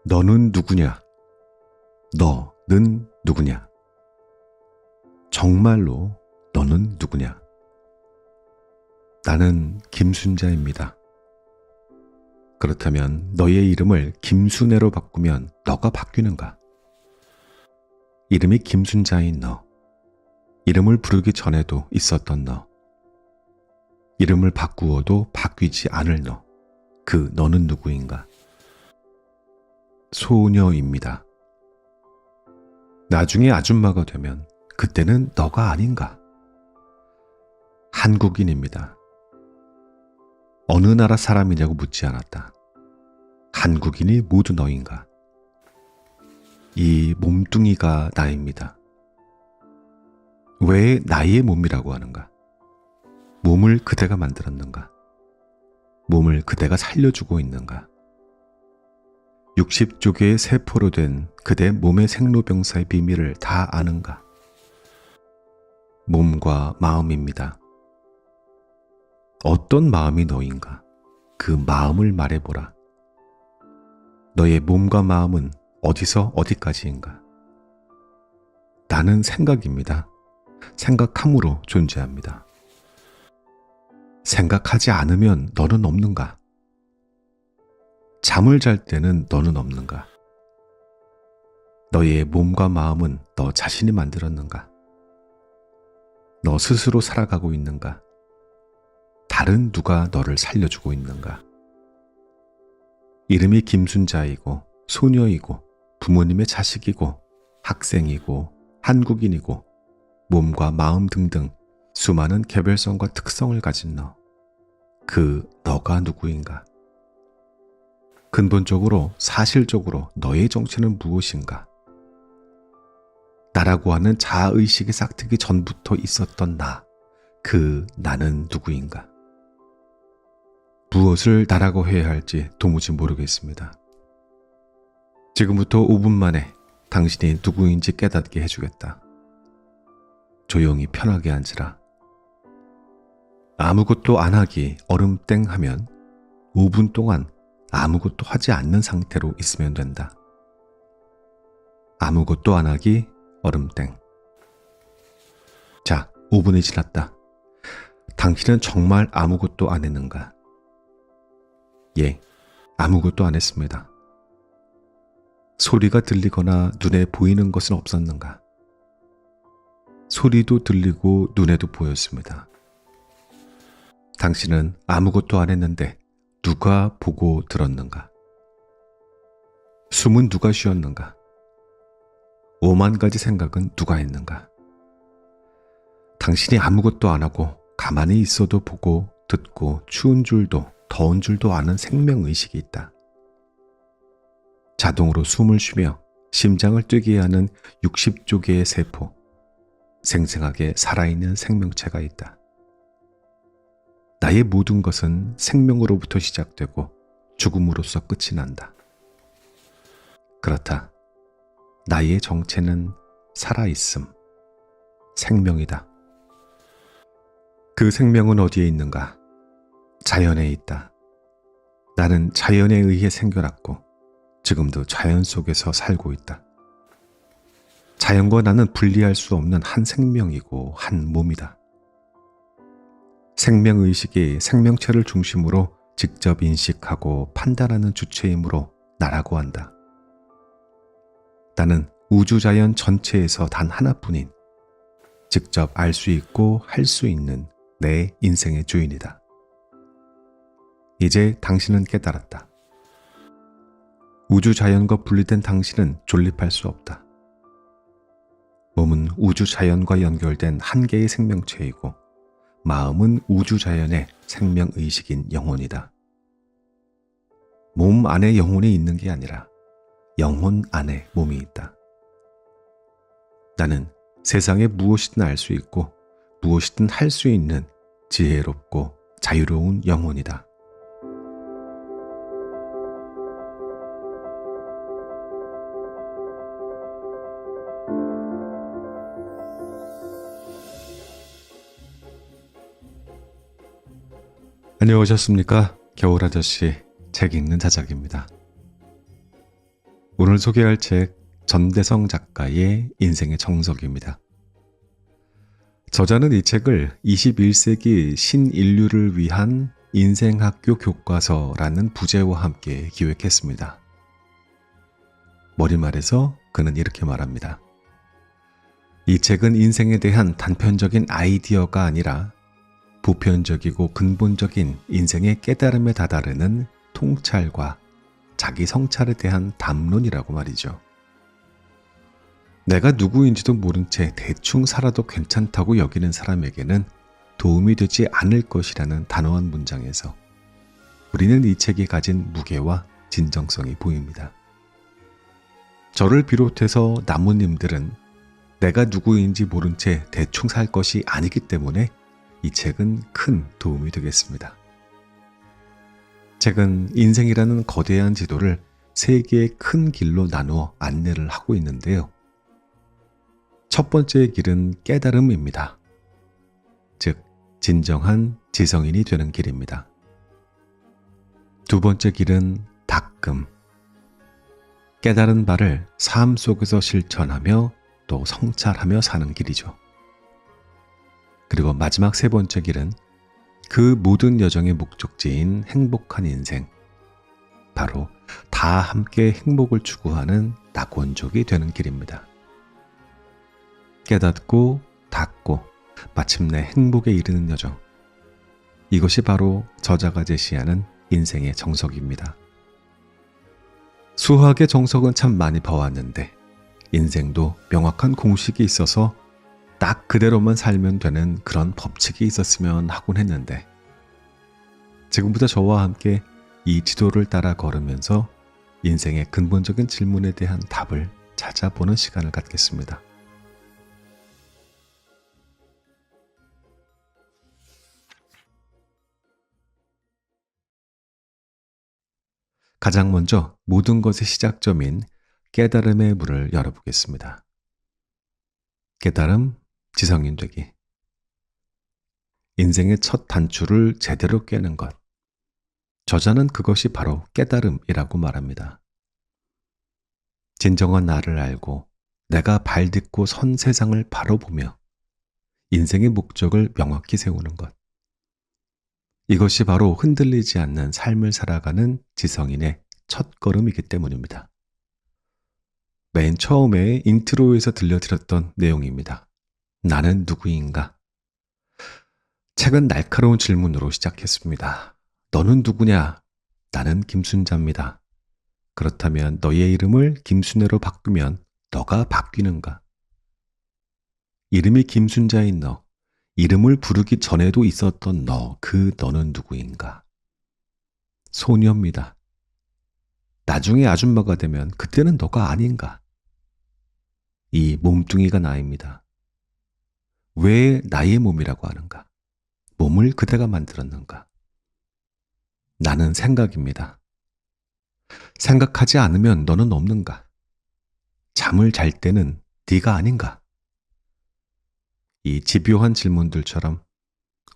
너는 누구냐? 너는 누구냐? 정말로 너는 누구냐? 나는 김순자입니다. 그렇다면 너의 이름을 김순애로 바꾸면 너가 바뀌는가? 이름이 김순자인 너, 이름을 부르기 전에도 있었던 너, 이름을 바꾸어도 바뀌지 않을 너, 그 너는 누구인가? 소녀입니다. 나중에 아줌마가 되면 그때는 너가 아닌가? 한국인입니다. 어느 나라 사람이냐고 묻지 않았다. 한국인이 모두 너인가? 이 몸뚱이가 나입니다. 왜 나의 몸이라고 하는가? 몸을 그대가 만들었는가? 몸을 그대가 살려주고 있는가? 60조개의 세포로 된 그대 몸의 생로병사의 비밀을 다 아는가? 몸과 마음입니다. 어떤 마음이 너인가? 그 마음을 말해보라. 너의 몸과 마음은 어디서 어디까지인가? 나는 생각입니다. 생각함으로 존재합니다. 생각하지 않으면 너는 없는가? 잠을 잘 때는 너는 없는가? 너의 몸과 마음은 너 자신이 만들었는가? 너 스스로 살아가고 있는가? 다른 누가 너를 살려주고 있는가? 이름이 김순자이고 소녀이고 부모님의 자식이고 학생이고 한국인이고 몸과 마음 등등 수많은 개별성과 특성을 가진 너, 그 너가 누구인가? 근본적으로 사실적으로 너의 정체는 무엇인가? 나라고 하는 자아의식이 싹트기 전부터 있었던 나, 그 나는 누구인가? 무엇을 나라고 해야 할지 도무지 모르겠습니다. 지금부터 5분 만에 당신이 누구인지 깨닫게 해주겠다. 조용히 편하게 앉으라. 아무것도 안 하기 얼음땡 하면 5분 동안 아무것도 하지 않는 상태로 있으면 된다. 아무것도 안 하기 얼음땡. 자, 5분이 지났다. 당신은 정말 아무것도 안 했는가? 예, 아무것도 안 했습니다. 소리가 들리거나 눈에 보이는 것은 없었는가? 소리도 들리고 눈에도 보였습니다. 당신은 아무것도 안 했는데 누가 보고 들었는가? 숨은 누가 쉬었는가? 5만 가지 생각은 누가 했는가? 당신이 아무것도 안 하고 가만히 있어도 보고 듣고 추운 줄도 더운 줄도 아는 생명의식이 있다. 자동으로 숨을 쉬며 심장을 뛰게 하는 60조개의 세포, 생생하게 살아있는 생명체가 있다. 나의 모든 것은 생명으로부터 시작되고 죽음으로써 끝이 난다. 그렇다. 나의 정체는 살아있음, 생명이다. 그 생명은 어디에 있는가? 자연에 있다. 나는 자연에 의해 생겨났고 지금도 자연 속에서 살고 있다. 자연과 나는 분리할 수 없는 한 생명이고 한 몸이다. 생명의식이 생명체를 중심으로 직접 인식하고 판단하는 주체이므로 나라고 한다. 나는 우주자연 전체에서 단 하나뿐인 직접 알 수 있고 할 수 있는 내 인생의 주인이다. 이제 당신은 깨달았다. 우주자연과 분리된 당신은 존립할 수 없다. 몸은 우주자연과 연결된 한 개의 생명체이고 마음은 우주자연의 생명의식인 영혼이다. 몸 안에 영혼이 있는 게 아니라 영혼 안에 몸이 있다. 나는 세상에 무엇이든 알 수 있고 무엇이든 할 수 있는 지혜롭고 자유로운 영혼이다. 안녕하셨습니까? 겨울아저씨 책 읽는 자작입니다. 오늘 소개할 책 전대성 작가의 인생의 정석입니다. 저자는 이 책을 21세기 신인류를 위한 인생학교 교과서라는 부제와 함께 기획했습니다. 머리말에서 그는 이렇게 말합니다. 이 책은 인생에 대한 단편적인 아이디어가 아니라 보편적이고 근본적인 인생의 깨달음에 다다르는 통찰과 자기 성찰에 대한 담론이라고 말이죠. 내가 누구인지도 모른 채 대충 살아도 괜찮다고 여기는 사람에게는 도움이 되지 않을 것이라는 단호한 문장에서 우리는 이 책이 가진 무게와 진정성이 보입니다. 저를 비롯해서 나무님들은 내가 누구인지 모른 채 대충 살 것이 아니기 때문에 이 책은 큰 도움이 되겠습니다. 책은 인생이라는 거대한 지도를 세 개의 큰 길로 나누어 안내를 하고 있는데요. 첫 번째 길은 깨달음입니다. 즉, 진정한 지성인이 되는 길입니다. 두 번째 길은 닦음. 깨달은 바를 삶 속에서 실천하며 또 성찰하며 사는 길이죠. 그리고 마지막 세 번째 길은 그 모든 여정의 목적지인 행복한 인생, 바로 다 함께 행복을 추구하는 낙원족이 되는 길입니다. 깨닫고 닫고 마침내 행복에 이르는 여정, 이것이 바로 저자가 제시하는 인생의 정석입니다. 수학의 정석은 참 많이 봐왔는데 인생도 명확한 공식이 있어서 딱 그대로만 살면 되는 그런 법칙이 있었으면 하곤 했는데, 지금부터 저와 함께 이 지도를 따라 걸으면서 인생의 근본적인 질문에 대한 답을 찾아보는 시간을 갖겠습니다. 가장 먼저 모든 것의 시작점인 깨달음의 문을 열어보겠습니다. 깨달음, 지성인 되기. 인생의 첫 단추를 제대로 꿰는 것. 저자는 그것이 바로 깨달음이라고 말합니다. 진정한 나를 알고 내가 발 딛고 선 세상을 바로 보며 인생의 목적을 명확히 세우는 것. 이것이 바로 흔들리지 않는 삶을 살아가는 지성인의 첫걸음이기 때문입니다. 맨 처음에 인트로에서 들려드렸던 내용입니다. 나는 누구인가? 책은 날카로운 질문으로 시작했습니다. 너는 누구냐? 나는 김순자입니다. 그렇다면 너의 이름을 김순애로 바꾸면 너가 바뀌는가? 이름이 김순자인 너, 이름을 부르기 전에도 있었던 너, 그 너는 누구인가? 소녀입니다. 나중에 아줌마가 되면 그때는 너가 아닌가? 이 몸뚱이가 나입니다. 왜 나의 몸이라고 하는가? 몸을 그대가 만들었는가? 나는 생각입니다. 생각하지 않으면 너는 없는가? 잠을 잘 때는 네가 아닌가? 이 집요한 질문들처럼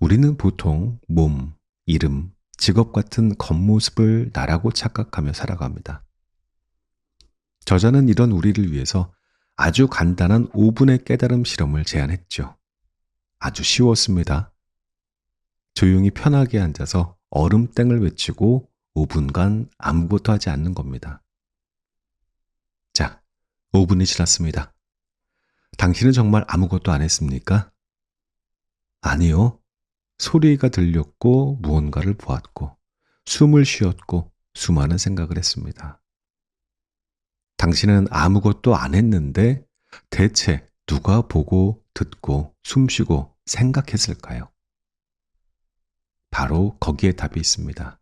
우리는 보통 몸, 이름, 직업 같은 겉모습을 나라고 착각하며 살아갑니다. 저자는 이런 우리를 위해서 아주 간단한 5분의 깨달음 실험을 제안했죠. 아주 쉬웠습니다. 조용히 편하게 앉아서 얼음땡을 외치고 5분간 아무것도 하지 않는 겁니다. 자, 5분이 지났습니다. 당신은 정말 아무것도 안 했습니까? 아니요. 소리가 들렸고 무언가를 보았고 숨을 쉬었고 수많은 생각을 했습니다. 당신은 아무것도 안 했는데 대체 누가 보고 듣고 숨쉬고 생각했을까요? 바로 거기에 답이 있습니다.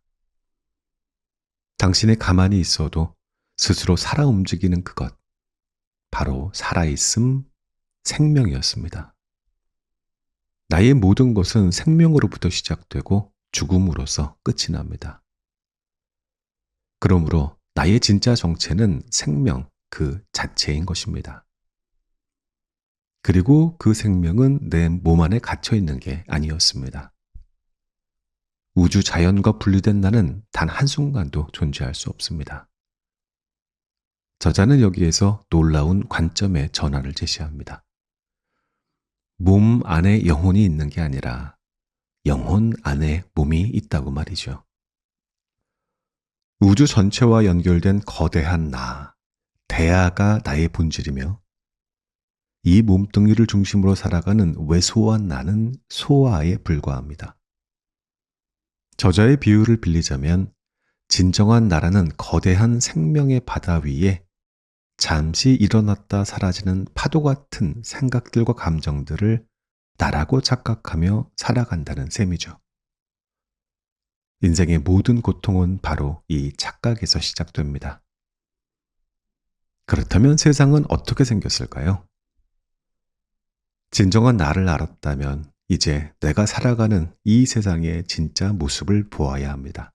당신이 가만히 있어도 스스로 살아 움직이는 그것, 바로 살아있음, 생명이었습니다. 나의 모든 것은 생명으로부터 시작되고 죽음으로써 끝이 납니다. 그러므로 나의 진짜 정체는 생명 그 자체인 것입니다. 그리고 그 생명은 내 몸 안에 갇혀 있는 게 아니었습니다. 우주 자연과 분리된 나는 단 한순간도 존재할 수 없습니다. 저자는 여기에서 놀라운 관점의 전환을 제시합니다. 몸 안에 영혼이 있는 게 아니라 영혼 안에 몸이 있다고 말이죠. 우주 전체와 연결된 거대한 나, 대아가 나의 본질이며 이 몸뚱이를 중심으로 살아가는 왜소한 나는 소아에 불과합니다. 저자의 비유를 빌리자면 진정한 나라는 거대한 생명의 바다 위에 잠시 일어났다 사라지는 파도 같은 생각들과 감정들을 나라고 착각하며 살아간다는 셈이죠. 인생의 모든 고통은 바로 이 착각에서 시작됩니다. 그렇다면 세상은 어떻게 생겼을까요? 진정한 나를 알았다면 이제 내가 살아가는 이 세상의 진짜 모습을 보아야 합니다.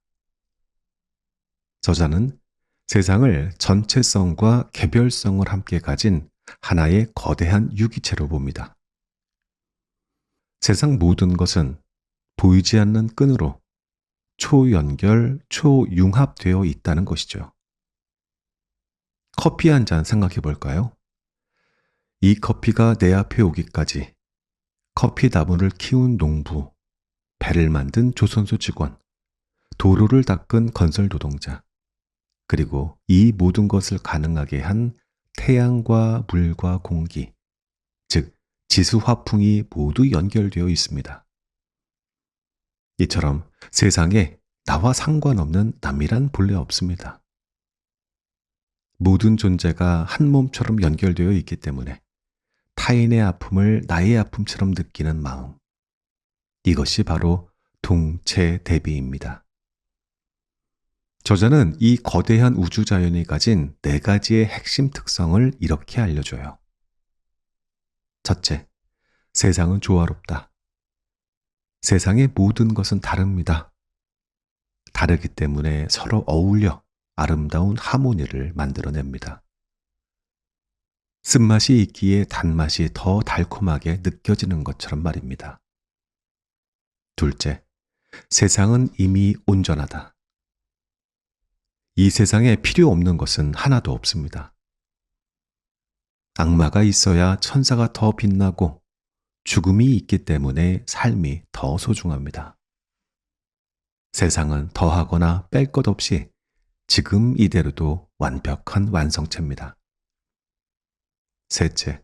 저자는 세상을 전체성과 개별성을 함께 가진 하나의 거대한 유기체로 봅니다. 세상 모든 것은 보이지 않는 끈으로 초연결, 초융합되어 있다는 것이죠. 커피 한 잔 생각해 볼까요? 이 커피가 내 앞에 오기까지 커피 나무를 키운 농부, 배를 만든 조선소 직원, 도로를 닦은 건설 노동자, 그리고 이 모든 것을 가능하게 한 태양과 물과 공기, 즉 지수화풍이 모두 연결되어 있습니다. 이처럼 세상에 나와 상관없는 남이란 본래 없습니다. 모든 존재가 한 몸처럼 연결되어 있기 때문에 타인의 아픔을 나의 아픔처럼 느끼는 마음, 이것이 바로 동체대비입니다. 저자는 이 거대한 우주자연이 가진 네 가지의 핵심 특성을 이렇게 알려줘요. 첫째, 세상은 조화롭다. 세상의 모든 것은 다릅니다. 다르기 때문에 서로 어울려 아름다운 하모니를 만들어냅니다. 쓴맛이 있기에 단맛이 더 달콤하게 느껴지는 것처럼 말입니다. 둘째, 세상은 이미 온전하다. 이 세상에 필요 없는 것은 하나도 없습니다. 악마가 있어야 천사가 더 빛나고 죽음이 있기 때문에 삶이 더 소중합니다. 세상은 더하거나 뺄 것 없이 지금 이대로도 완벽한 완성체입니다. 셋째,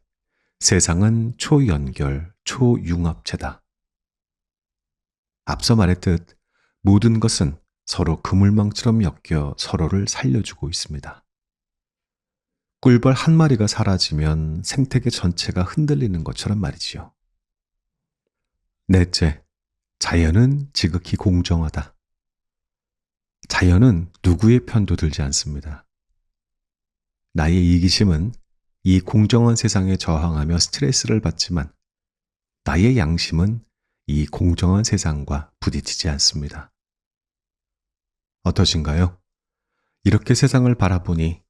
세상은 초연결, 초융합체다. 앞서 말했듯 모든 것은 서로 그물망처럼 엮여 서로를 살려주고 있습니다. 꿀벌 한 마리가 사라지면 생태계 전체가 흔들리는 것처럼 말이지요. 넷째, 자연은 지극히 공정하다. 자연은 누구의 편도 들지 않습니다. 나의 이기심은 이 공정한 세상에 저항하며 스트레스를 받지만 나의 양심은 이 공정한 세상과 부딪히지 않습니다. 어떠신가요? 이렇게 세상을 바라보니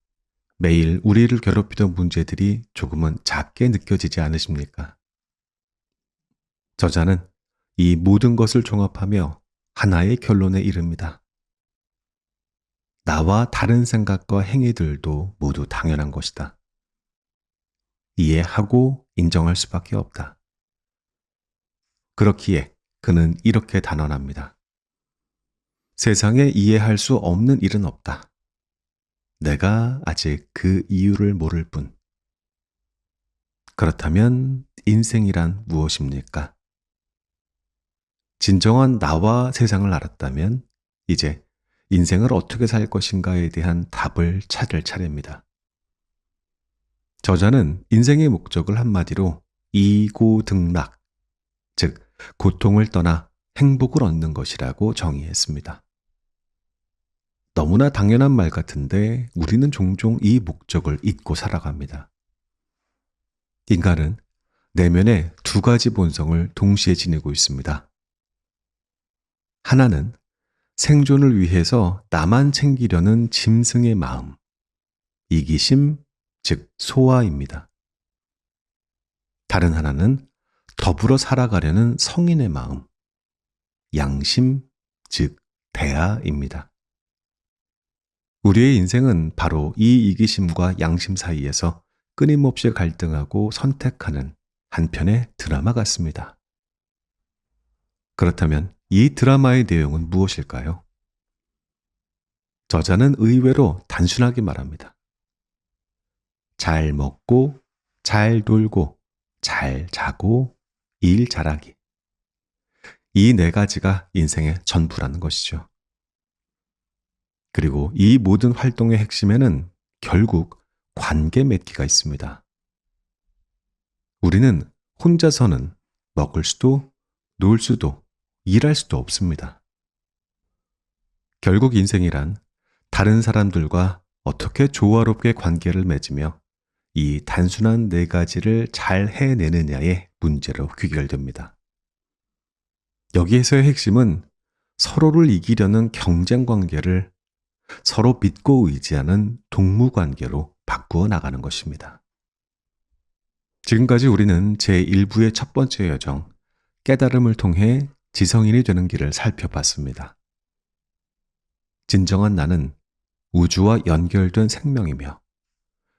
매일 우리를 괴롭히던 문제들이 조금은 작게 느껴지지 않으십니까? 저자는 이 모든 것을 종합하며 하나의 결론에 이릅니다. 나와 다른 생각과 행위들도 모두 당연한 것이다. 이해하고 인정할 수밖에 없다. 그렇기에 그는 이렇게 단언합니다. 세상에 이해할 수 없는 일은 없다. 내가 아직 그 이유를 모를 뿐. 그렇다면 인생이란 무엇입니까? 진정한 나와 세상을 알았다면 이제 인생을 어떻게 살 것인가에 대한 답을 찾을 차례입니다. 저자는 인생의 목적을 한마디로 이고등락, 즉 고통을 떠나 행복을 얻는 것이라고 정의했습니다. 너무나 당연한 말 같은데 우리는 종종 이 목적을 잊고 살아갑니다. 인간은 내면에 두 가지 본성을 동시에 지니고 있습니다. 하나는 생존을 위해서 나만 챙기려는 짐승의 마음, 이기심, 즉 소아입니다. 다른 하나는 더불어 살아가려는 성인의 마음, 양심, 즉 대아입니다. 우리의 인생은 바로 이 이기심과 양심 사이에서 끊임없이 갈등하고 선택하는 한편의 드라마 같습니다. 그렇다면 이 드라마의 내용은 무엇일까요? 저자는 의외로 단순하게 말합니다. 잘 먹고, 잘 놀고, 잘 자고, 일 잘하기. 이 네 가지가 인생의 전부라는 것이죠. 그리고 이 모든 활동의 핵심에는 결국 관계 맺기가 있습니다. 우리는 혼자서는 먹을 수도, 놀 수도, 일할 수도 없습니다. 결국 인생이란 다른 사람들과 어떻게 조화롭게 관계를 맺으며 이 단순한 네 가지를 잘 해내느냐의 문제로 귀결됩니다. 여기에서의 핵심은 서로를 이기려는 경쟁 관계를 서로 믿고 의지하는 동무 관계로 바꾸어 나가는 것입니다. 지금까지 우리는 제1부의 첫 번째 여정, 깨달음을 통해 지성인이 되는 길을 살펴봤습니다. 진정한 나는 우주와 연결된 생명이며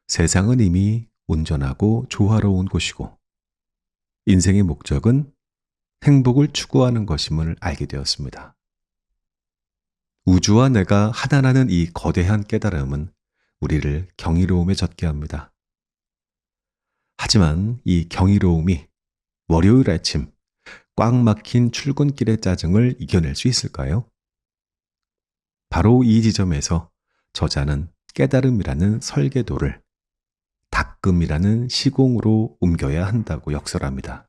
세상은 이미 온전하고 조화로운 곳이고 인생의 목적은 행복을 추구하는 것임을 알게 되었습니다. 우주와 내가 하나라는 이 거대한 깨달음은 우리를 경이로움에 젖게 합니다. 하지만 이 경이로움이 월요일 아침 꽉 막힌 출근길의 짜증을 이겨낼 수 있을까요? 바로 이 지점에서 저자는 깨달음이라는 설계도를 닦음이라는 시공으로 옮겨야 한다고 역설합니다.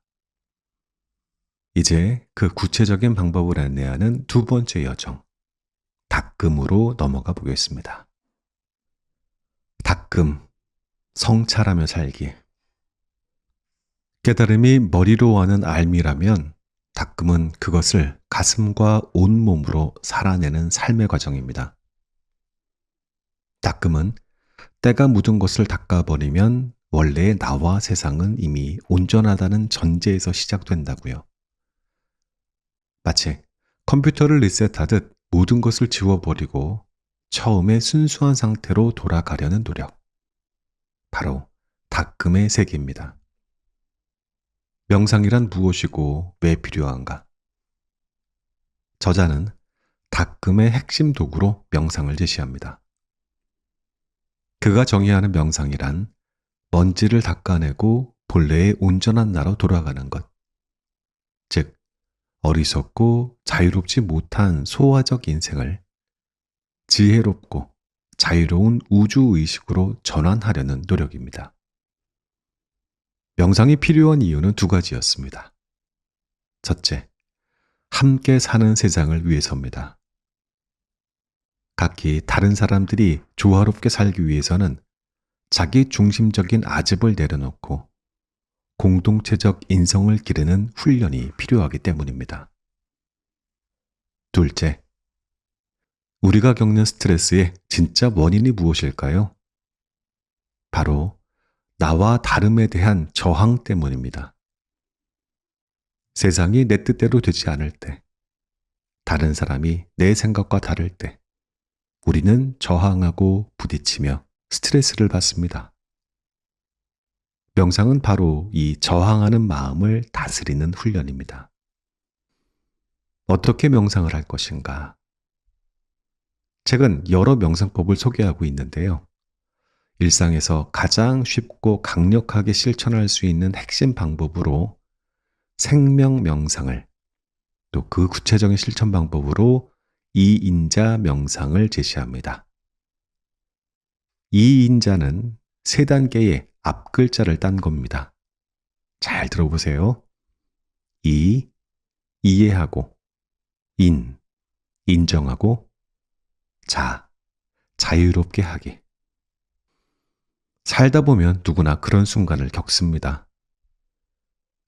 이제 그 구체적인 방법을 안내하는 두 번째 여정, 닦음으로 넘어가 보겠습니다. 닦음, 성찰하며 살기. 깨달음이 머리로 하는 알미라면 닦음은 그것을 가슴과 온몸으로 살아내는 삶의 과정입니다. 닦음은 때가 묻은 것을 닦아버리면 원래의 나와 세상은 이미 온전하다는 전제에서 시작된다고요. 마치 컴퓨터를 리셋하듯 모든 것을 지워버리고 처음의 순수한 상태로 돌아가려는 노력. 바로 닦음의 세계입니다. 명상이란 무엇이고 왜 필요한가? 저자는 닦음의 핵심 도구로 명상을 제시합니다. 그가 정의하는 명상이란 먼지를 닦아내고 본래의 온전한 나로 돌아가는 것. 즉, 어리석고 자유롭지 못한 소화적 인생을 지혜롭고 자유로운 우주의식으로 전환하려는 노력입니다. 명상이 필요한 이유는 두 가지였습니다. 첫째, 함께 사는 세상을 위해서입니다. 각기 다른 사람들이 조화롭게 살기 위해서는 자기 중심적인 아집을 내려놓고 공동체적 인성을 기르는 훈련이 필요하기 때문입니다. 둘째, 우리가 겪는 스트레스의 진짜 원인이 무엇일까요? 바로 나와 다름에 대한 저항 때문입니다. 세상이 내 뜻대로 되지 않을 때, 다른 사람이 내 생각과 다를 때, 우리는 저항하고 부딪히며 스트레스를 받습니다. 명상은 바로 이 저항하는 마음을 다스리는 훈련입니다. 어떻게 명상을 할 것인가? 책은 여러 명상법을 소개하고 있는데요. 일상에서 가장 쉽고 강력하게 실천할 수 있는 핵심 방법으로 생명 명상을, 또 그 구체적인 실천 방법으로 이인자 명상을 제시합니다. 이인자는 세 단계의 앞 글자를 딴 겁니다. 잘 들어보세요. 이, 이해하고, 인, 인정하고, 자, 자유롭게 하기. 살다 보면 누구나 그런 순간을 겪습니다.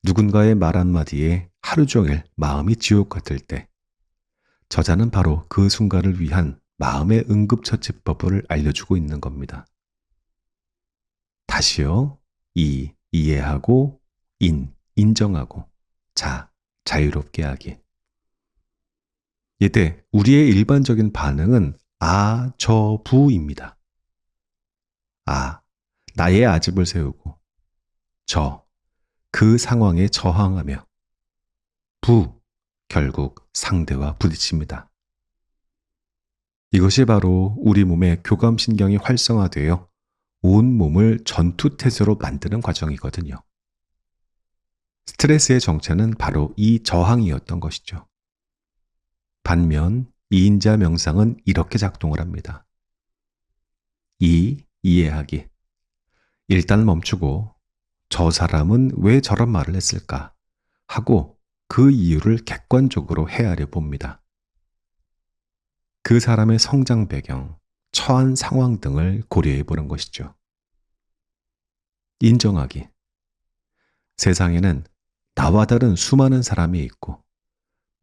누군가의 말 한마디에 하루 종일 마음이 지옥 같을 때, 저자는 바로 그 순간을 위한 마음의 응급처치법을 알려주고 있는 겁니다. 다시요. 이, 이해하고, 인, 인정하고, 자, 자유롭게 하기. 이때 우리의 일반적인 반응은 아저부입니다. 아, 나의 아집을 세우고 그 상황에 저항하며 결국 상대와 부딪힙니다. 이것이 바로 우리 몸의 교감신경이 활성화되어 온 몸을 전투태세로 만드는 과정이거든요. 스트레스의 정체는 바로 이 저항이었던 것이죠. 반면 이인자 명상은 이렇게 작동을 합니다. 이해하기. 일단 멈추고 저 사람은 왜 저런 말을 했을까 하고 그 이유를 객관적으로 헤아려 봅니다. 그 사람의 성장 배경, 처한 상황 등을 고려해 보는 것이죠. 인정하기. 세상에는 나와 다른 수많은 사람이 있고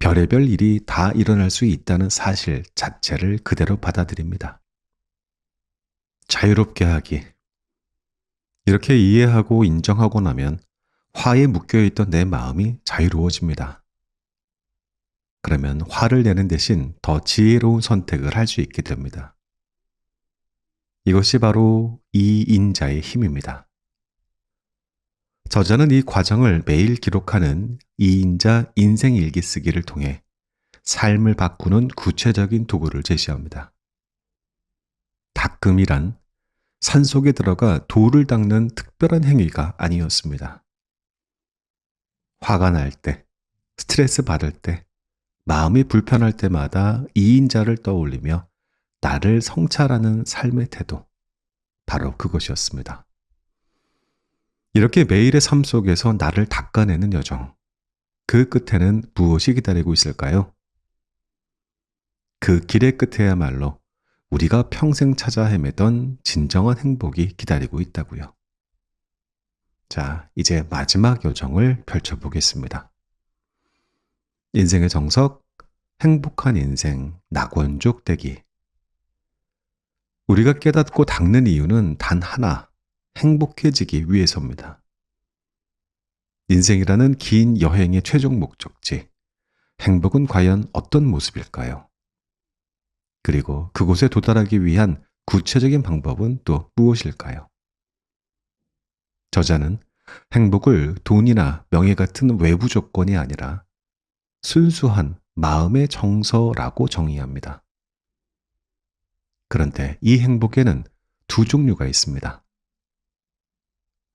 별의별 일이 다 일어날 수 있다는 사실 자체를 그대로 받아들입니다. 자유롭게 하기. 이렇게 이해하고 인정하고 나면 화에 묶여있던 내 마음이 자유로워집니다. 그러면 화를 내는 대신 더 지혜로운 선택을 할 수 있게 됩니다. 이것이 바로 이 인자의 힘입니다. 저자는 이 과정을 매일 기록하는 이인자 인생일기 쓰기를 통해 삶을 바꾸는 구체적인 도구를 제시합니다. 닦음이란 산속에 들어가 돌을 닦는 특별한 행위가 아니었습니다. 화가 날 때, 스트레스 받을 때, 마음이 불편할 때마다 이인자를 떠올리며 나를 성찰하는 삶의 태도, 바로 그것이었습니다. 이렇게 매일의 삶 속에서 나를 닦아내는 여정, 그 끝에는 무엇이 기다리고 있을까요? 그 길의 끝에야말로 우리가 평생 찾아 헤매던 진정한 행복이 기다리고 있다고요. 자, 이제 마지막 여정을 펼쳐보겠습니다. 인생의 정석, 행복한 인생, 낙원족 되기. 우리가 깨닫고 닦는 이유는 단 하나, 행복해지기 위해서입니다. 인생이라는 긴 여행의 최종 목적지, 행복은 과연 어떤 모습일까요? 그리고 그곳에 도달하기 위한 구체적인 방법은 또 무엇일까요? 저자는 행복을 돈이나 명예 같은 외부 조건이 아니라 순수한 마음의 정서라고 정의합니다. 그런데 이 행복에는 두 종류가 있습니다.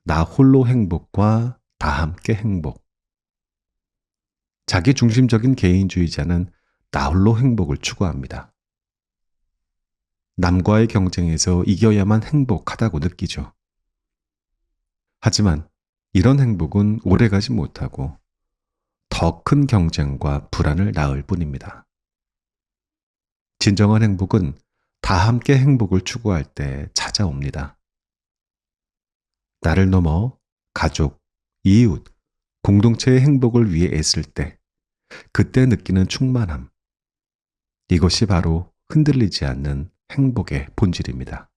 나 홀로 행복과 다 함께 행복. 자기 중심적인 개인주의자는 나 홀로 행복을 추구합니다. 남과의 경쟁에서 이겨야만 행복하다고 느끼죠. 하지만 이런 행복은 오래가지 못하고 더 큰 경쟁과 불안을 낳을 뿐입니다. 진정한 행복은 다 함께 행복을 추구할 때 찾아옵니다. 나를 넘어 가족, 이웃, 공동체의 행복을 위해 애쓸 때, 그때 느끼는 충만함. 이것이 바로 흔들리지 않는 행복의 본질입니다.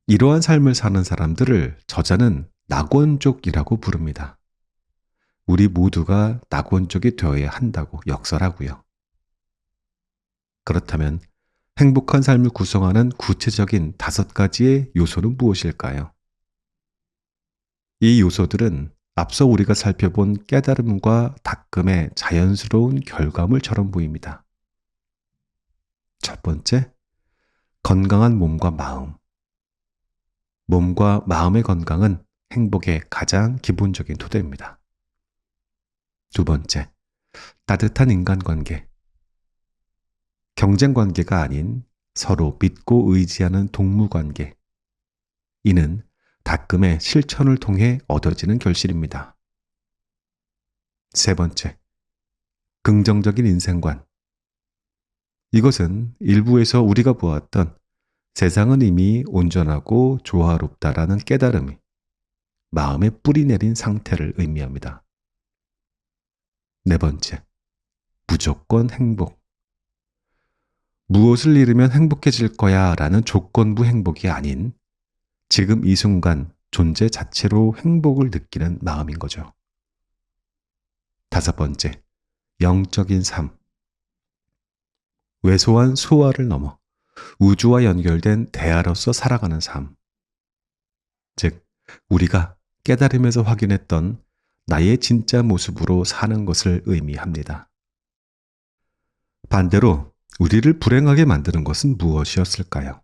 이러한 삶을 사는 사람들을 저자는 낙원족이라고 부릅니다. 우리 모두가 낙원족이 되어야 한다고 역설하고요. 그렇다면 행복한 삶을 구성하는 구체적인 5가지의 요소는 무엇일까요? 이 요소들은 앞서 우리가 살펴본 깨달음과 닦음의 자연스러운 결과물처럼 보입니다. 첫 번째, 건강한 몸과 마음. 몸과 마음의 건강은 행복의 가장 기본적인 토대입니다. 두 번째, 따뜻한 인간관계. 경쟁관계가 아닌 서로 믿고 의지하는 동무관계. 이는 닦음의 실천을 통해 얻어지는 결실입니다. 세 번째, 긍정적인 인생관. 이것은 일부에서 우리가 보았던 세상은 이미 온전하고 조화롭다라는 깨달음이 마음에 뿌리 내린 상태를 의미합니다. 네 번째, 무조건 행복. 무엇을 잃으면 행복해질 거야 라는 조건부 행복이 아닌 지금 이 순간 존재 자체로 행복을 느끼는 마음인 거죠. 다섯 번째, 영적인 삶. 왜소한 소화를 넘어 우주와 연결된 대화로서 살아가는 삶. 즉, 우리가 깨달음에서 확인했던 나의 진짜 모습으로 사는 것을 의미합니다. 반대로 우리를 불행하게 만드는 것은 무엇이었을까요?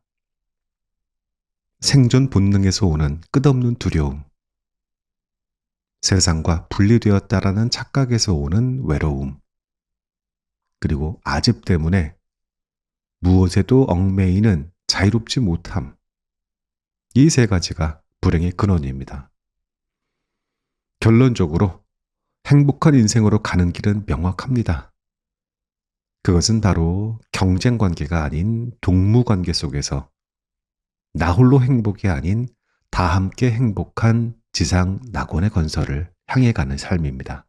생존 본능에서 오는 끝없는 두려움, 세상과 분리되었다라는 착각에서 오는 외로움, 그리고 아집 때문에 무엇에도 얽매이는 자유롭지 못함. 이 세 가지가 불행의 근원입니다. 결론적으로 행복한 인생으로 가는 길은 명확합니다. 그것은 바로 경쟁 관계가 아닌 동무 관계 속에서 나 홀로 행복이 아닌 다 함께 행복한 지상 낙원의 건설을 향해 가는 삶입니다.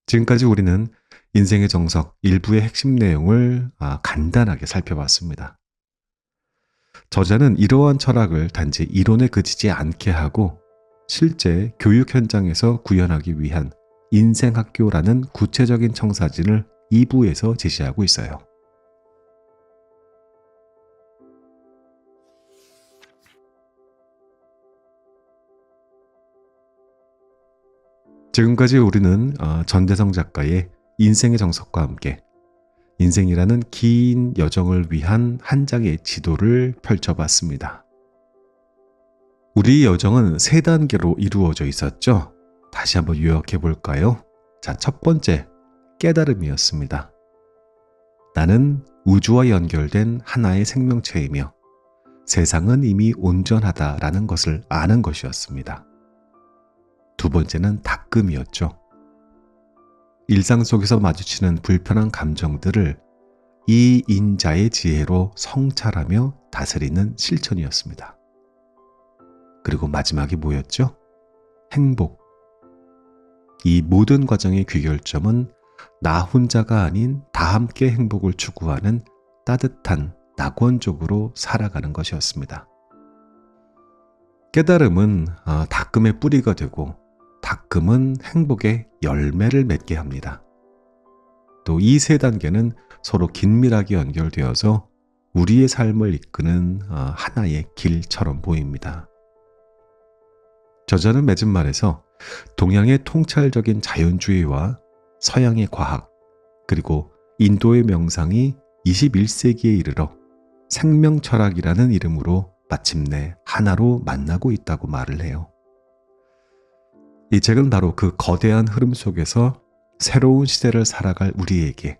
지금까지 우리는 인생의 정석 일부의 핵심 내용을 간단하게 살펴봤습니다. 저자는 이러한 철학을 단지 이론에 그치지 않게 하고 실제 교육 현장에서 구현하기 위한 인생학교라는 구체적인 청사진을 2부에서 제시하고 있어요. 지금까지 우리는 전대성 작가의 인생의 정석과 함께 인생이라는 긴 여정을 위한 한 장의 지도를 펼쳐봤습니다. 우리 여정은 3단계로 이루어져 있었죠. 다시 한번 요약해 볼까요? 자, 첫 번째, 깨달음이었습니다. 나는 우주와 연결된 하나의 생명체이며 세상은 이미 온전하다라는 것을 아는 것이었습니다. 두 번째는 닦음이었죠. 일상 속에서 마주치는 불편한 감정들을 이 인자의 지혜로 성찰하며 다스리는 실천이었습니다. 그리고 마지막이 뭐였죠? 행복. 이 모든 과정의 귀결점은 나 혼자가 아닌 다 함께 행복을 추구하는 따뜻한 낙원적으로 살아가는 것이었습니다. 깨달음은 닦음의 뿌리가 되고 닦음은 행복의 열매를 맺게 합니다. 또 이 3단계는 서로 긴밀하게 연결되어서 우리의 삶을 이끄는 하나의 길처럼 보입니다. 저자는 맺은 말에서 동양의 통찰적인 자연주의와 서양의 과학, 그리고 인도의 명상이 21세기에 이르러 생명철학이라는 이름으로 마침내 하나로 만나고 있다고 말을 해요. 이 책은 바로 그 거대한 흐름 속에서 새로운 시대를 살아갈 우리에게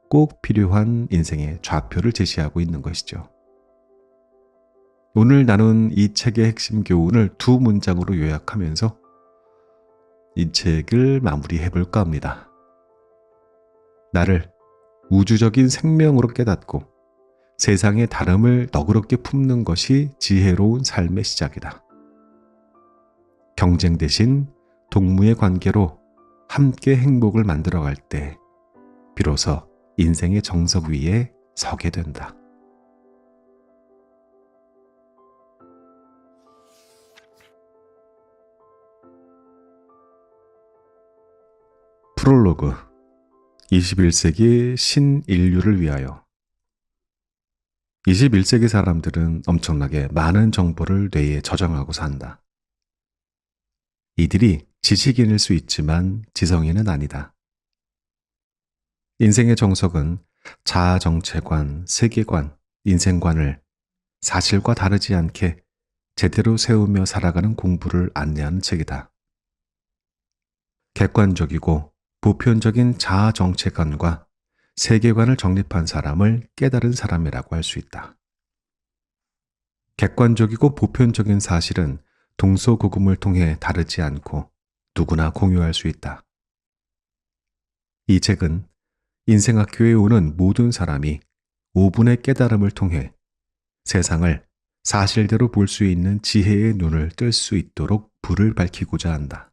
꼭 필요한 인생의 좌표를 제시하고 있는 것이죠. 오늘 나눈 이 책의 핵심 교훈을 2문장으로 요약하면서 이 책을 마무리해 볼까 합니다. 나를 우주적인 생명으로 깨닫고 세상의 다름을 너그럽게 품는 것이 지혜로운 삶의 시작이다. 경쟁 대신 동무의 관계로 함께 행복을 만들어갈 때 비로소 인생의 정석 위에 서게 된다. 프롤로그 21세기 신인류를 위하여 21세기 사람들은 엄청나게 많은 정보를 뇌에 저장하고 산다. 이들이 지식인일 수 있지만 지성인은 아니다. 인생의 정석은 자아 정체관, 세계관, 인생관을 사실과 다르지 않게 제대로 세우며 살아가는 공부를 안내하는 책이다. 객관적이고 보편적인 자아 정체관과 세계관을 정립한 사람을 깨달은 사람이라고 할 수 있다. 객관적이고 보편적인 사실은 동서고금을 통해 다르지 않고 누구나 공유할 수 있다. 이 책은 인생학교에 오는 모든 사람이 5분의 깨달음을 통해 세상을 사실대로 볼 수 있는 지혜의 눈을 뜰 수 있도록 불을 밝히고자 한다.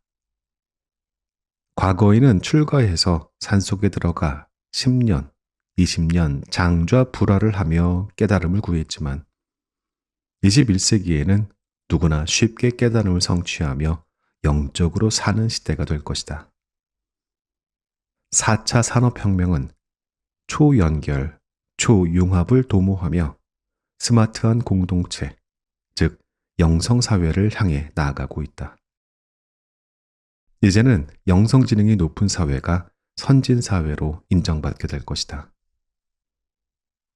과거에는 출가해서 산속에 들어가 10년, 20년 장좌불화를 하며 깨달음을 구했지만 21세기에는 누구나 쉽게 깨달음을 성취하며 영적으로 사는 시대가 될 것이다. 4차 산업혁명은 초연결, 초융합을 도모하며 스마트한 공동체, 즉 영성사회를 향해 나아가고 있다. 이제는 영성지능이 높은 사회가 선진사회로 인정받게 될 것이다.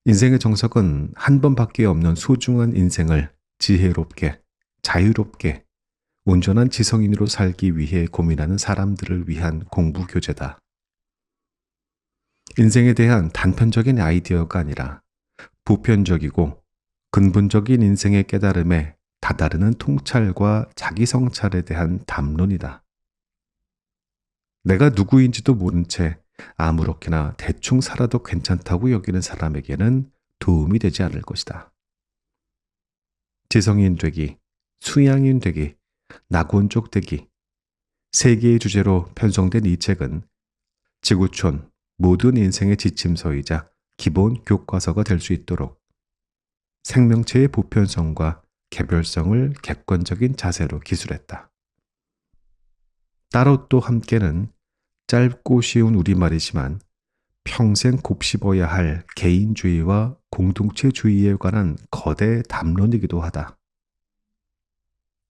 인생의 정석은 한 번밖에 없는 소중한 인생을 지혜롭게, 자유롭게, 온전한 지성인으로 살기 위해 고민하는 사람들을 위한 공부 교재다. 인생에 대한 단편적인 아이디어가 아니라 보편적이고 근본적인 인생의 깨달음에 다다르는 통찰과 자기 성찰에 대한 담론이다. 내가 누구인지도 모른 채 아무렇게나 대충 살아도 괜찮다고 여기는 사람에게는 도움이 되지 않을 것이다. 지성인 되기, 수양인 되기, 낙원족 되기, 세 개의 주제로 편성된 이 책은 지구촌 모든 인생의 지침서이자 기본 교과서가 될 수 있도록 생명체의 보편성과 개별성을 객관적인 자세로 기술했다. 따로 또 함께는 짧고 쉬운 우리말이지만 평생 곱씹어야 할 개인주의와 공동체주의에 관한 거대 담론이기도 하다.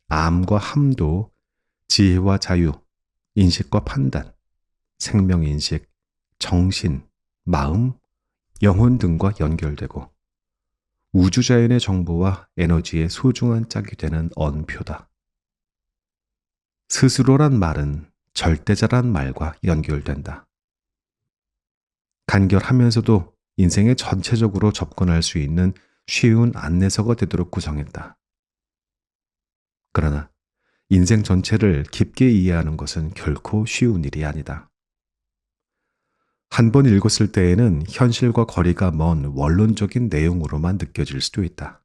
암과 함도 지혜와 자유, 인식과 판단, 생명인식, 정신, 마음, 영혼 등과 연결되고 우주자연의 정보와 에너지의 소중한 짝이 되는 언표다. 스스로란 말은 절대자란 말과 연결된다. 간결하면서도 인생에 전체적으로 접근할 수 있는 쉬운 안내서가 되도록 구성했다. 그러나 인생 전체를 깊게 이해하는 것은 결코 쉬운 일이 아니다. 한 번 읽었을 때에는 현실과 거리가 먼 원론적인 내용으로만 느껴질 수도 있다.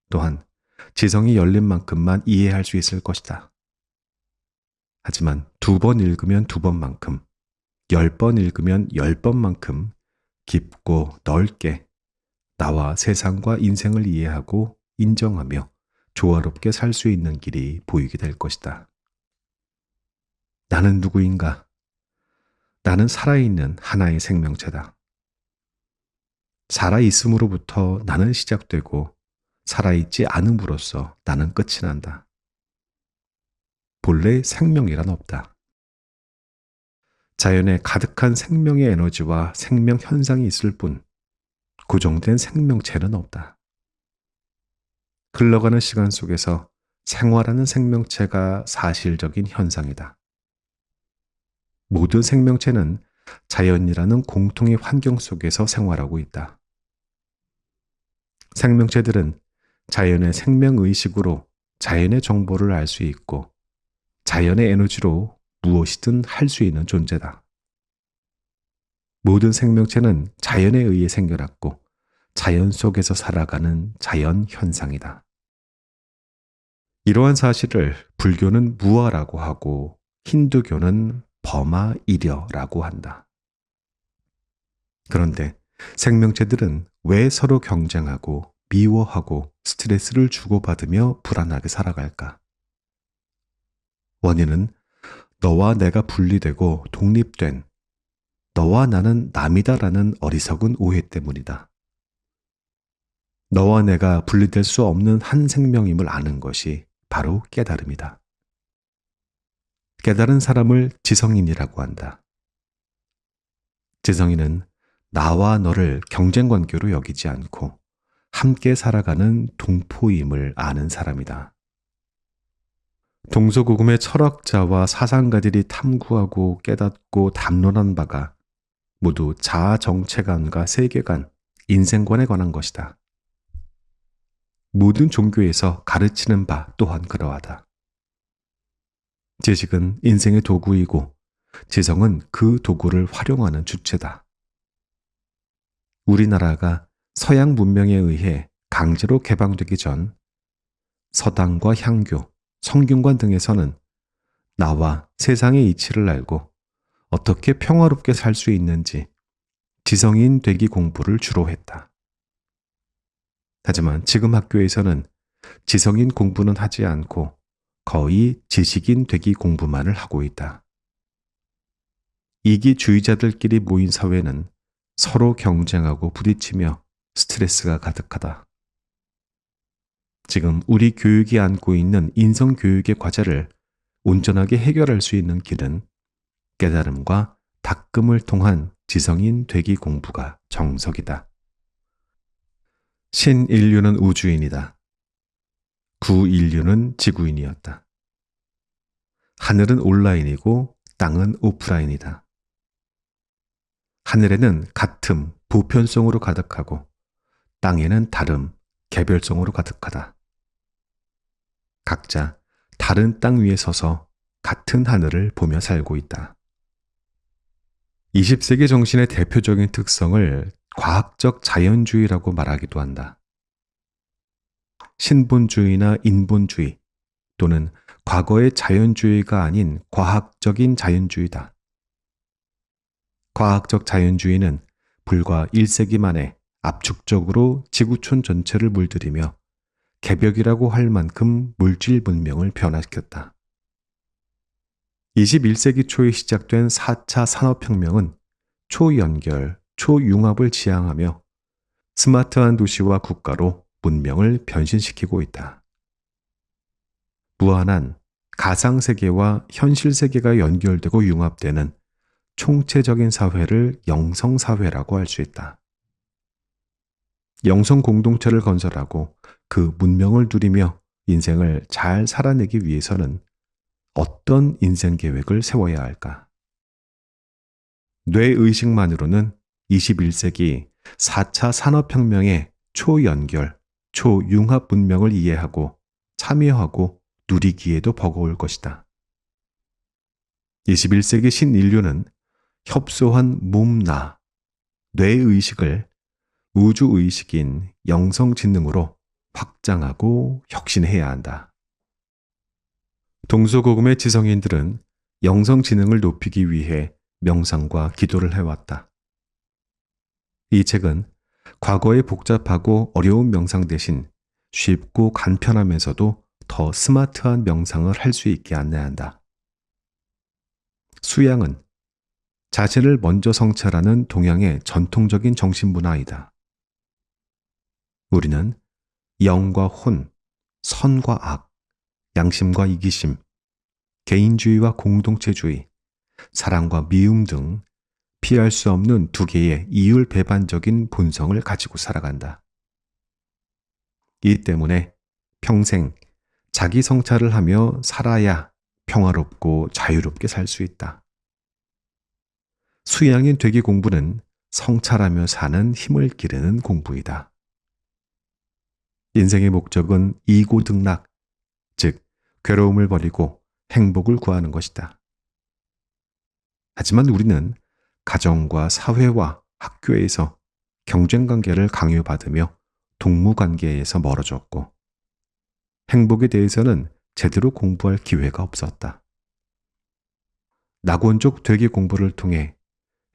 또한 지성이 열린 만큼만 이해할 수 있을 것이다. 하지만 2번 읽으면 2번만큼, 10번 읽으면 10번만큼 깊고 넓게 나와 세상과 인생을 이해하고 인정하며 조화롭게 살 수 있는 길이 보이게 될 것이다. 나는 누구인가? 나는 살아있는 하나의 생명체다. 살아있음으로부터 나는 시작되고 살아있지 않음으로써 나는 끝이 난다. 본래 생명이란 없다. 자연에 가득한 생명의 에너지와 생명 현상이 있을 뿐 고정된 생명체는 없다. 흘러가는 시간 속에서 생활하는 생명체가 사실적인 현상이다. 모든 생명체는 자연이라는 공통의 환경 속에서 생활하고 있다. 생명체들은 자연의 생명의식으로 자연의 정보를 알 수 있고 자연의 에너지로 무엇이든 할 수 있는 존재다. 모든 생명체는 자연에 의해 생겨났고 자연 속에서 살아가는 자연 현상이다. 이러한 사실을 불교는 무아라고 하고 힌두교는 버마이려라고 한다. 그런데 생명체들은 왜 서로 경쟁하고 미워하고 스트레스를 주고받으며 불안하게 살아갈까? 원인은 너와 내가 분리되고 독립된 너와 나는 남이다라는 어리석은 오해 때문이다. 너와 내가 분리될 수 없는 한 생명임을 아는 것이 바로 깨달음이다. 깨달은 사람을 지성인이라고 한다. 지성인은 나와 너를 경쟁관계로 여기지 않고 함께 살아가는 동포임을 아는 사람이다. 동서고금의 철학자와 사상가들이 탐구하고 깨닫고 담론한 바가 모두 자아 정체관과 세계관, 인생관에 관한 것이다. 모든 종교에서 가르치는 바 또한 그러하다. 지식은 인생의 도구이고 지성은 그 도구를 활용하는 주체다. 우리나라가 서양 문명에 의해 강제로 개방되기 전 서당과 향교, 성균관 등에서는 나와 세상의 이치를 알고 어떻게 평화롭게 살 수 있는지 지성인 되기 공부를 주로 했다. 하지만 지금 학교에서는 지성인 공부는 하지 않고 거의 지식인 되기 공부만을 하고 있다. 이기주의자들끼리 모인 사회는 서로 경쟁하고 부딪히며 스트레스가 가득하다. 지금 우리 교육이 안고 있는 인성교육의 과제를 온전하게 해결할 수 있는 길은 깨달음과 닦음을 통한 지성인 되기 공부가 정석이다. 신인류는 우주인이다. 구인류는 지구인이었다. 하늘은 온라인이고 땅은 오프라인이다. 하늘에는 같음, 보편성으로 가득하고 땅에는 다름, 개별성으로 가득하다. 각자 다른 땅 위에 서서 같은 하늘을 보며 살고 있다. 20세기 정신의 대표적인 특성을 과학적 자연주의라고 말하기도 한다. 신본주의나 인본주의 또는 과거의 자연주의가 아닌 과학적인 자연주의다. 과학적 자연주의는 불과 1세기 만에 압축적으로 지구촌 전체를 물들이며 개벽이라고 할 만큼 물질 문명을 변화시켰다. 21세기 초에 시작된 4차 산업혁명은 초연결, 초융합을 지향하며 스마트한 도시와 국가로 문명을 변신시키고 있다. 무한한 가상세계와 현실세계가 연결되고 융합되는 총체적인 사회를 영성사회라고 할 수 있다. 영성 공동체를 건설하고 그 문명을 누리며 인생을 잘 살아내기 위해서는 어떤 인생 계획을 세워야 할까? 뇌의식만으로는 21세기 4차 산업혁명의 초연결, 초융합 문명을 이해하고 참여하고 누리기에도 버거울 것이다. 21세기 신인류는 협소한 몸나, 뇌의식을 우주의식인 영성지능으로 확장하고 혁신해야 한다. 동서고금의 지성인들은 영성지능을 높이기 위해 명상과 기도를 해왔다. 이 책은 과거의 복잡하고 어려운 명상 대신 쉽고 간편하면서도 더 스마트한 명상을 할 수 있게 안내한다. 수양은 자신을 먼저 성찰하는 동양의 전통적인 정신문화이다. 우리는 영과 혼, 선과 악, 양심과 이기심, 개인주의와 공동체주의, 사랑과 미움 등 피할 수 없는 두 개의 이율배반적인 본성을 가지고 살아간다. 이 때문에 평생 자기 성찰을 하며 살아야 평화롭고 자유롭게 살 수 있다. 수양인 되기 공부는 성찰하며 사는 힘을 기르는 공부이다. 인생의 목적은 이고등락, 즉 괴로움을 버리고 행복을 구하는 것이다. 하지만 우리는 가정과 사회와 학교에서 경쟁관계를 강요받으며 동무관계에서 멀어졌고 행복에 대해서는 제대로 공부할 기회가 없었다. 낙원적 되기 공부를 통해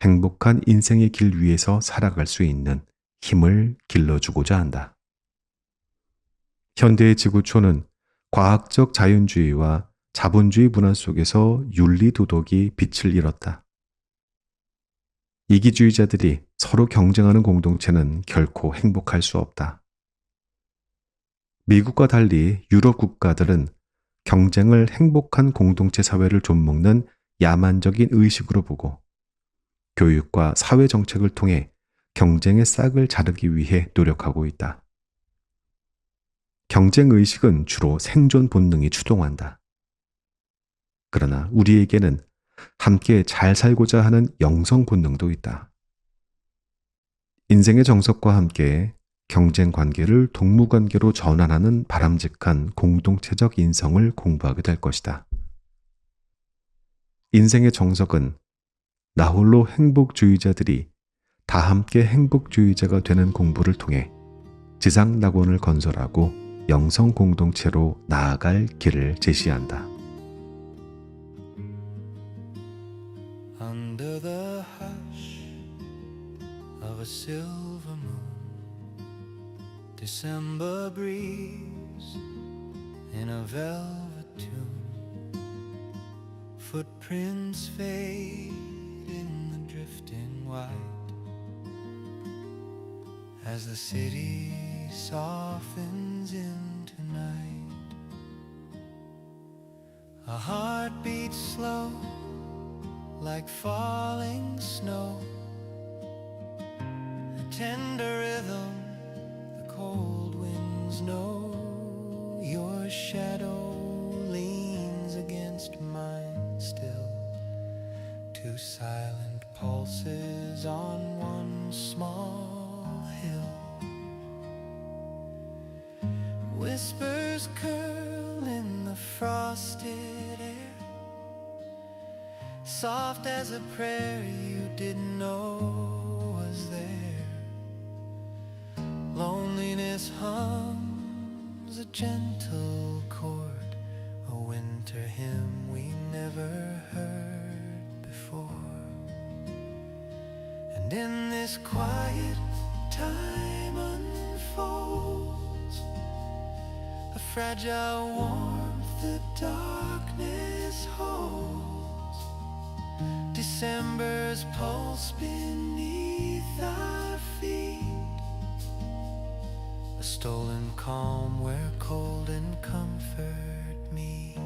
행복한 인생의 길 위에서 살아갈 수 있는 힘을 길러주고자 한다. 현대의 지구촌은 과학적 자연주의와 자본주의 문화 속에서 윤리도덕이 빛을 잃었다. 이기주의자들이 서로 경쟁하는 공동체는 결코 행복할 수 없다. 미국과 달리 유럽 국가들은 경쟁을 행복한 공동체 사회를 좀먹는 야만적인 의식으로 보고 교육과 사회 정책을 통해 경쟁의 싹을 자르기 위해 노력하고 있다. 경쟁 의식은 주로 생존 본능이 추동한다. 그러나 우리에게는 함께 잘 살고자 하는 영성 본능도 있다. 인생의 정석과 함께 경쟁 관계를 동무 관계로 전환하는 바람직한 공동체적 인성을 공부하게 될 것이다. 인생의 정석은 나홀로 행복주의자들이 다 함께 행복주의자가 되는 공부를 통해 지상낙원을 건설하고 영성 공동체로 나아갈 길을 제시한다. Under the hush of a silver moon, December breeze in a velvet tune, footprints fade in drifting white as the city softens into night. A heart beats slow like falling snow, a tender rhythm the cold winds know. Your shadow leans against mine still, two silent pulses on one small hill. Whispers curl in the frosted air, soft as a prayer you didn't know was there. Loneliness hums a gentle chord, a winter hymn we never heard before. And in this quiet time unfolds a fragile warmth the darkness holds, December's pulse beneath our feet, a stolen calm where cold and comfort meet.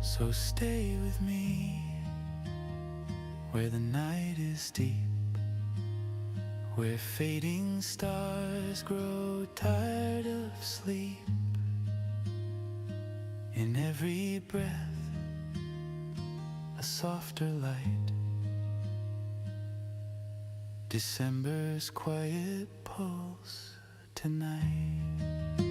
So stay with me where the night is deep, where fading stars grow tired of sleep. In every breath a softer light, December's quiet pulse tonight.